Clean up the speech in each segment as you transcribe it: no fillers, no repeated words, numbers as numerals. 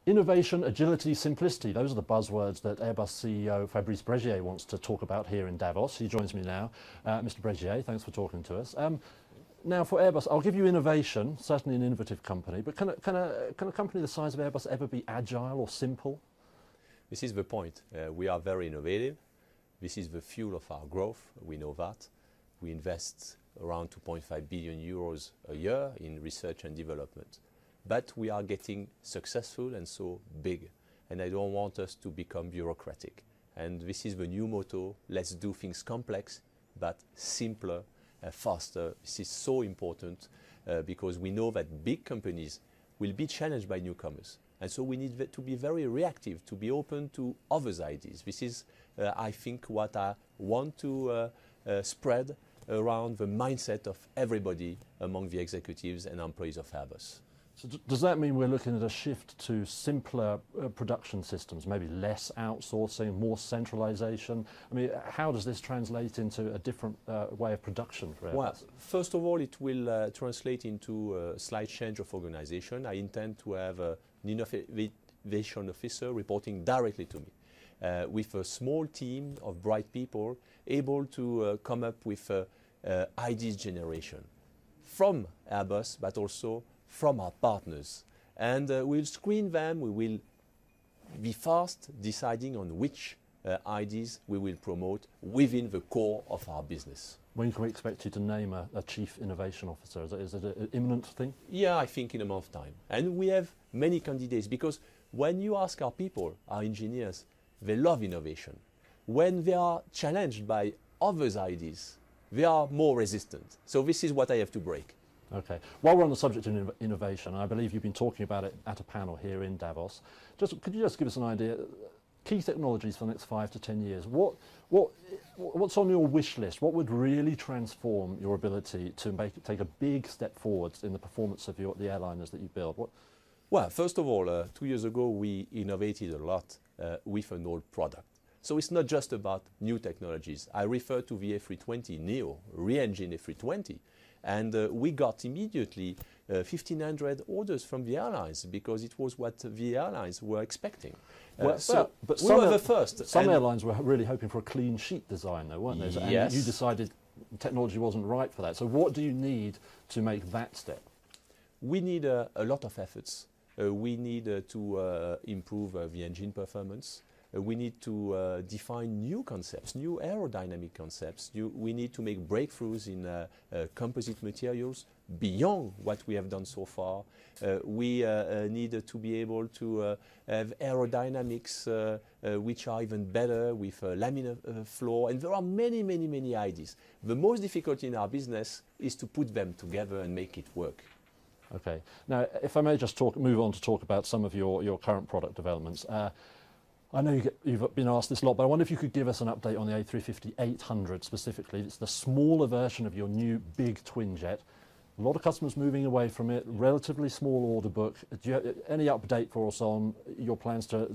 Innovation, agility, simplicity, those are the buzzwords that Airbus CEO Fabrice Bregier wants to talk about here in Davos. He joins me now. Mr. Bregier, thanks for talking to us. Now for Airbus, I'll give you innovation, certainly an innovative company, but can a company the size of Airbus ever be agile or simple? This is the point. We are very innovative. This is the fuel of our growth. We know that. We invest around 2.5 billion euros a year in research and development. But we are getting successful and so big. And I don't want us to become bureaucratic. And this is the new motto. Let's do things complex, but simpler, faster. This is so important because we know that big companies will be challenged by newcomers. And so we need to be very reactive, to be open to others' ideas. This is, I think, what I want to spread around the mindset of everybody among the executives and employees of Airbus. So does that mean we're looking at a shift to simpler production systems, maybe less outsourcing, more centralization? I mean, how does this translate into a different way of production for Airbus? Well, first of all, it will translate into a slight change of organization. I intend to have an innovation officer reporting directly to me, with a small team of bright people able to come up with ideas generation from Airbus, but also from our partners. And we'll screen them, we will be fast deciding on which ideas we will promote within the core of our business. When can we expect you to name a Chief Innovation Officer? Is it an imminent thing? Yeah, I think in a month's time. And we have many candidates because when you ask our people, our engineers, they love innovation. When they are challenged by others' ideas, they are more resistant. So this is what I have to break. Okay. While we're on the subject of innovation, I believe you've been talking about it at a panel here in Davos. Could you just give us an idea, key technologies for the next 5 to 10 years? What's on your wish list? What would really transform your ability to take a big step forwards in the performance of the airliners that you build? Well, first of all, 2 years ago we innovated a lot with an old product. So it's not just about new technologies. I refer to the A320neo, re-engine A320. And we got immediately 1,500 orders from the airlines because it was what the airlines were expecting. But we were the first. Some airlines were really hoping for a clean sheet design, though, weren't they? Yes. And you decided technology wasn't right for that. So what do you need to make that step? We need a lot of efforts. We need to improve the engine performance. We need to define new concepts, new aerodynamic concepts. We need to make breakthroughs in composite materials beyond what we have done so far. We need to be able to have aerodynamics which are even better with laminar flow. And there are many, many, many ideas. The most difficult in our business is to put them together and make it work. Okay. Now, if I may just move on to talk about some of your current product developments. I know you've been asked this a lot, but I wonder if you could give us an update on the A350-800 specifically. It's the smaller version of your new big twin jet. A lot of customers moving away from it, relatively small order book. Do you have any update for us on your plans to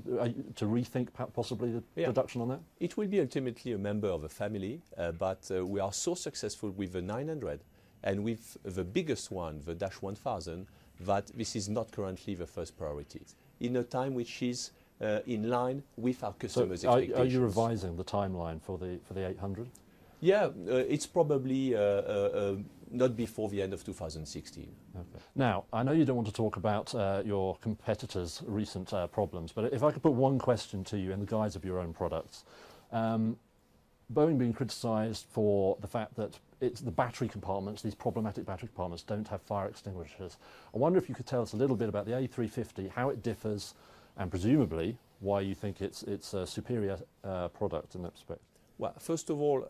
rethink possibly the production on that? It will be ultimately a member of a family, but we are so successful with the 900 and with the biggest one, the Dash 1000, that this is not currently the first priority. In a time which is in line with our customers' expectations. Are you revising the timeline for the 800? Yeah, it's probably not before the end of 2016. Okay. Now, I know you don't want to talk about your competitors' recent problems, but if I could put one question to you in the guise of your own products. Boeing being criticised for the fact that the battery compartments, these problematic battery compartments, don't have fire extinguishers. I wonder if you could tell us a little bit about the A350, how it differs, and presumably why you think it's a superior product in that respect. Well, first of all,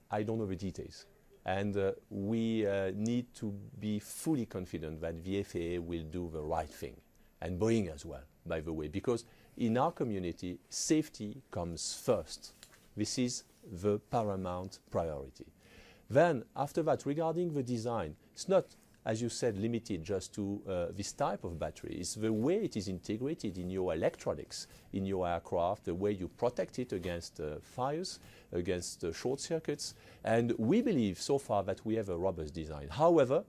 I don't know the details. And we need to be fully confident that the FAA will do the right thing. And Boeing as well, by the way, because in our community, safety comes first. This is the paramount priority. Then, after that, regarding the design, it's not, as you said, limited just to this type of battery. It's the way it is integrated in your electronics, in your aircraft, the way you protect it against fires, against short circuits. And we believe so far that we have a robust design. However,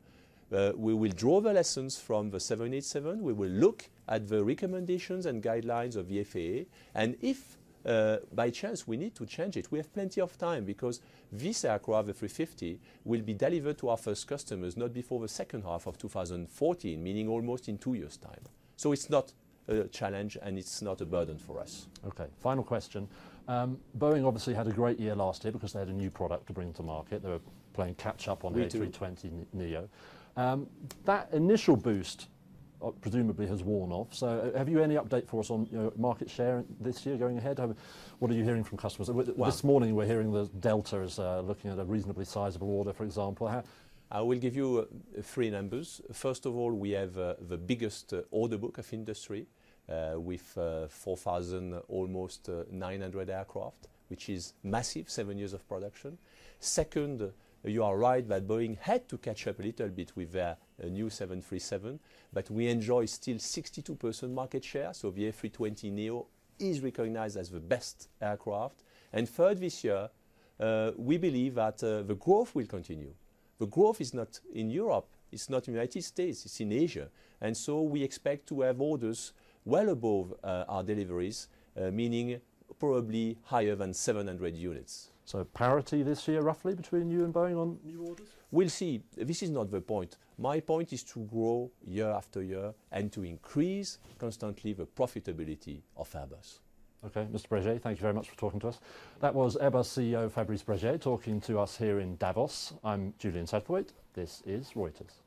We will draw the lessons from the 787. We will look at the recommendations and guidelines of the FAA. And if by chance we need to change it, we have plenty of time, because this aircraft, the 350, will be delivered to our first customers not before the second half of 2014, meaning almost in 2 years' time. So it's not a challenge and it's not a burden for us. Okay, final question. Boeing obviously had a great year last year because they had a new product to bring to market. They were playing catch up on the A320neo. That initial boost presumably has worn off. So have you any update for us on market share this year going ahead? What are you hearing from customers? This morning we're hearing that Delta is looking at a reasonably sizable order, for example. I will give you 3 numbers. First of all, we have the biggest order book of industry with 4,000, almost 900 aircraft, which is massive, 7 years of production. Second, you are right that Boeing had to catch up a little bit with their new 737, but we enjoy still 62% market share, so the A320neo is recognized as the best aircraft. And third, this year, we believe that the growth will continue. The growth is not in Europe, it's not in the United States, it's in Asia. And so we expect to have orders well above our deliveries, meaning probably higher than 700 units. So parity this year roughly between you and Boeing on new orders? We'll see. This is not the point. My point is to grow year after year and to increase constantly the profitability of Airbus. Okay, Mr. Breguet, thank you very much for talking to us. That was Airbus CEO Fabrice Breguet talking to us here in Davos. I'm Julian Sadthwaite. This is Reuters.